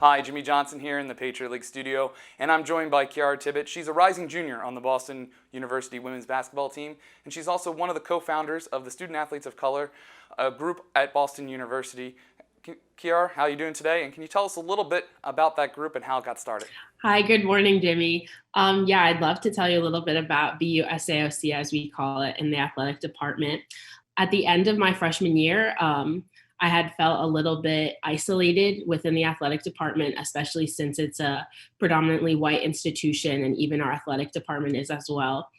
Hi, Jimmy Johnson here in the Patriot League studio, and I'm joined by Chiara Tibbitt. She's a rising junior on the Boston University women's basketball team, and she's also one of the co-founders of the Student Athletes of Color, a group at Boston University. Chiara, how are you doing today? And can you tell us a little bit about that group and how it got started? Hi, good morning, Jimmy. Yeah, I'd love to tell you a little bit about BU SAOC, as we call it in the athletic department. At the end of my freshman year, I had felt a little bit isolated within the athletic department, especially since it's a predominantly white institution, and even our athletic department is as well.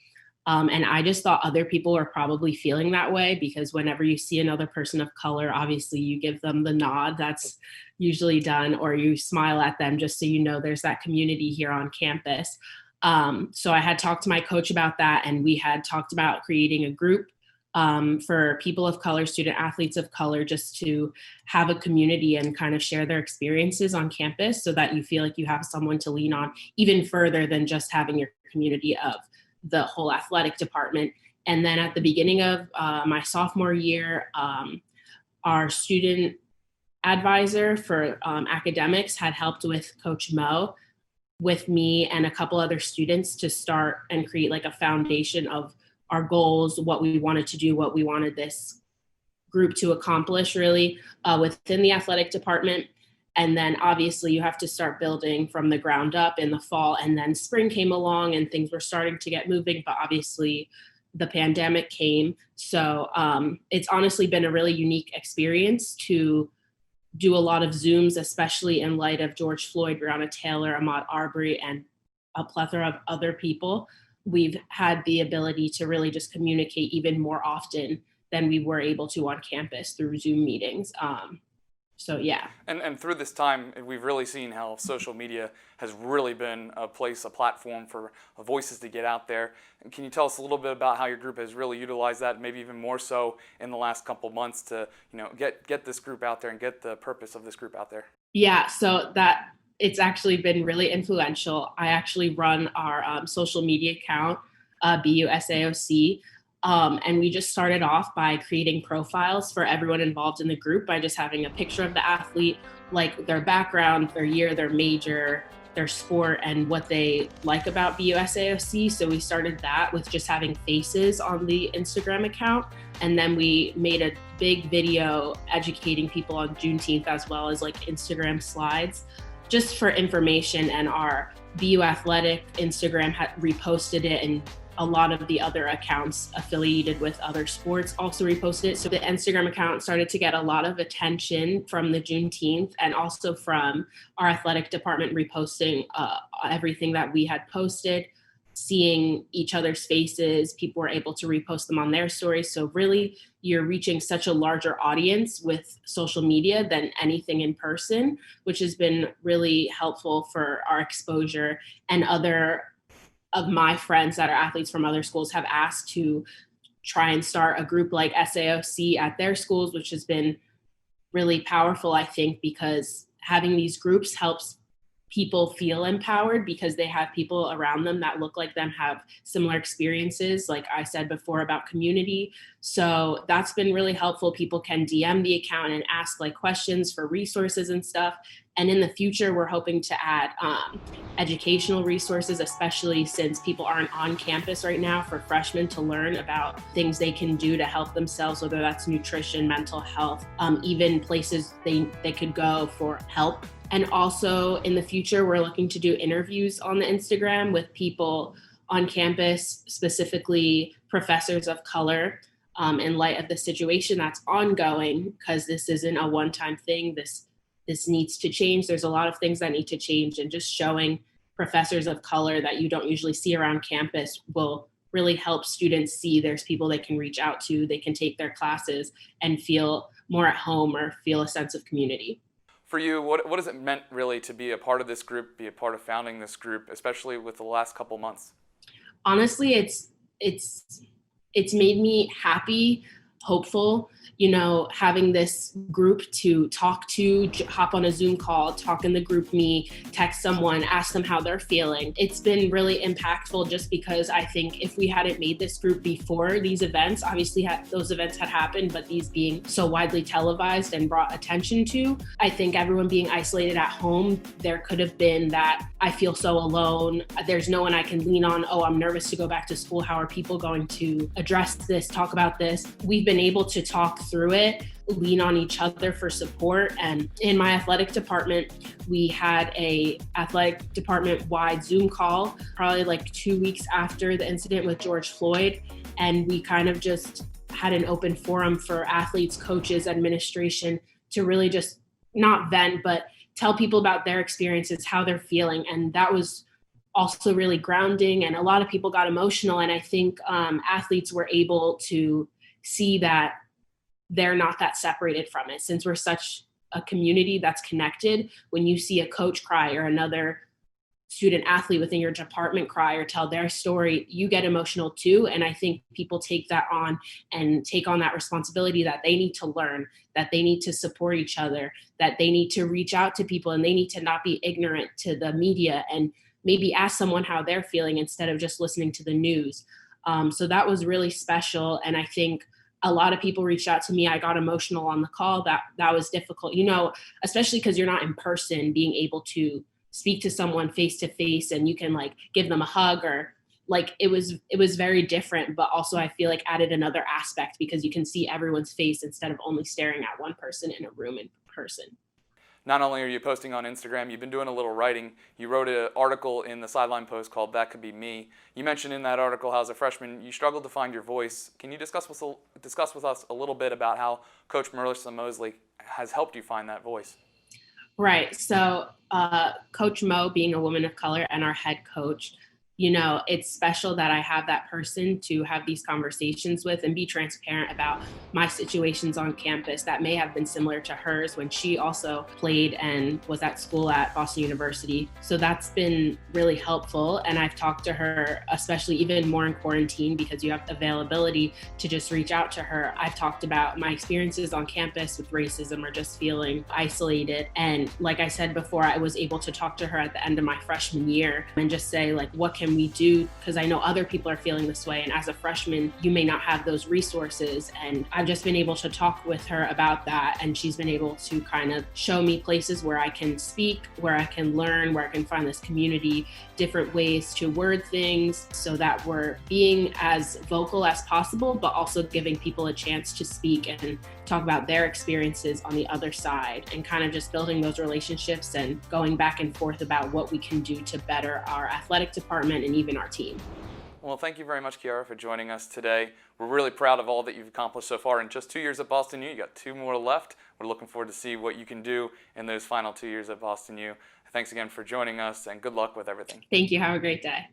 And I just thought other people were probably feeling that way because whenever you see another person of color, obviously you give them the nod that's usually done, or you smile at them just so you know there's that community here on campus. So I had talked to my coach about that, and we had talked about creating a group for people of color, student athletes of color, just to have a community and kind of share their experiences on campus so that you feel like you have someone to lean on even further than just having your community of the whole athletic department. And then at the beginning of my sophomore year, our student advisor for academics had helped with Coach Mo, with me and a couple other students, to start and create like a foundation of our goals, what we wanted to do, what we wanted this group to accomplish really within the athletic department. And then obviously you have to start building from the ground up in the fall, and then spring came along and things were starting to get moving, but obviously the pandemic came. So it's honestly been a really unique experience to do a lot of Zooms, especially in light of George Floyd, Breonna Taylor, Ahmaud Arbery, and a plethora of other people. We've had the ability to really just communicate even more often than we were able to on campus through Zoom meetings. So yeah. And through this time, we've really seen how social media has really been a platform for voices to get out there. And can you tell us a little bit about how your group has really utilized that, maybe even more so in the last couple months, to get this group out there and get the purpose of this group out there? Yeah, so that it's actually been really influential. I actually run our social media account, BU SAOC. And we just started off by creating profiles for everyone involved in the group by just having a picture of the athlete, like their background, their year, their major, their sport, and what they like about BUSAOC. So we started that with just having faces on the Instagram account. And then we made a big video educating people on Juneteenth, as well as like Instagram slides, just for information. And our BU Athletic Instagram had reposted it, and a lot of the other accounts affiliated with other sports also reposted it. So the Instagram account started to get a lot of attention from the Juneteenth, and also from our athletic department reposting everything that we had posted, seeing each other's faces. People were able to repost them on their stories. So really, you're reaching such a larger audience with social media than anything in person, which has been really helpful for our exposure. And other of my friends that are athletes from other schools have asked to try and start a group like SAOC at their schools, which has been really powerful, I think, because having these groups helps people feel empowered because they have people around them that look like them, have similar experiences, like I said before, about community. So that's been really helpful. People can DM the account and ask like questions for resources and stuff. And in the future, we're hoping to add educational resources, especially since people aren't on campus right now, for freshmen to learn about things they can do to help themselves, whether that's nutrition, mental health, even places they could go for help. And also in the future, we're looking to do interviews on the Instagram with people on campus, specifically professors of color, in light of the situation that's ongoing, because this isn't a one-time thing. This needs to change. There's a lot of things that need to change, and just showing professors of color that you don't usually see around campus will really help students see there's people they can reach out to, they can take their classes and feel more at home or feel a sense of community. For you, what has it meant really to be a part of this group, be a part of founding this group, especially with the last couple months? Honestly, it's made me happy hopeful, having this group to talk to, hop on a Zoom call, talk in the group me, text someone, ask them how they're feeling. It's been really impactful just because I think if we hadn't made this group before these events, obviously those events had happened, but these being so widely televised and brought attention to, I think everyone being isolated at home, there could have been that I feel so alone. There's no one I can lean on. Oh, I'm nervous to go back to school. How are people going to address this, talk about this? We've been able to talk through it, lean on each other for support. And in my athletic department, we had a athletic department wide Zoom call, probably like 2 weeks after the incident with George Floyd. And we kind of just had an open forum for athletes, coaches, administration to really just not vent, but tell people about their experiences, how they're feeling. And that was also really grounding. And a lot of people got emotional. And I think athletes were able to see that they're not that separated from it. Since we're such a community that's connected, when you see a coach cry or another student athlete within your department cry or tell their story, you get emotional too. And I think people take that on and take on that responsibility that they need to learn, that they need to support each other, that they need to reach out to people, and they need to not be ignorant to the media and maybe ask someone how they're feeling instead of just listening to the news. So that was really special. And I think a lot of people reached out to me. I got emotional on the call. That was difficult, especially because you're not in person, being able to speak to someone face to face and you can like give them a hug or like it was very different, but also I feel like added another aspect because you can see everyone's face instead of only staring at one person in a room in person. Not only are you posting on Instagram, you've been doing a little writing. You wrote an article in the Sideline Post called That Could Be Me. You mentioned in that article how as a freshman you struggled to find your voice. Can you discuss with us a little bit about how Coach Melissa Mosley has helped you find that voice? Right. So Coach Mo, being a woman of color and our head coach, it's special that I have that person to have these conversations with and be transparent about my situations on campus that may have been similar to hers when she also played and was at school at Boston University. So that's been really helpful. And I've talked to her, especially even more in quarantine, because you have availability to just reach out to her. I've talked about my experiences on campus with racism or just feeling isolated. And like I said before, I was able to talk to her at the end of my freshman year and just say, like, what can we do? Because I know other people are feeling this way. And as a freshman, you may not have those resources. And I've just been able to talk with her about that. And she's been able to kind of show me places where I can speak, where I can learn, where I can find this community, different ways to word things so that we're being as vocal as possible, but also giving people a chance to speak and talk about their experiences on the other side and kind of just building those relationships and going back and forth about what we can do to better our athletic department and even our team. Well, thank you very much, Chiara, for joining us today. We're really proud of all that you've accomplished so far in just 2 years at Boston U. You got 2 more left. We're looking forward to see what you can do in those final 2 years at Boston U. Thanks again for joining us and good luck with everything. Thank you. Have a great day.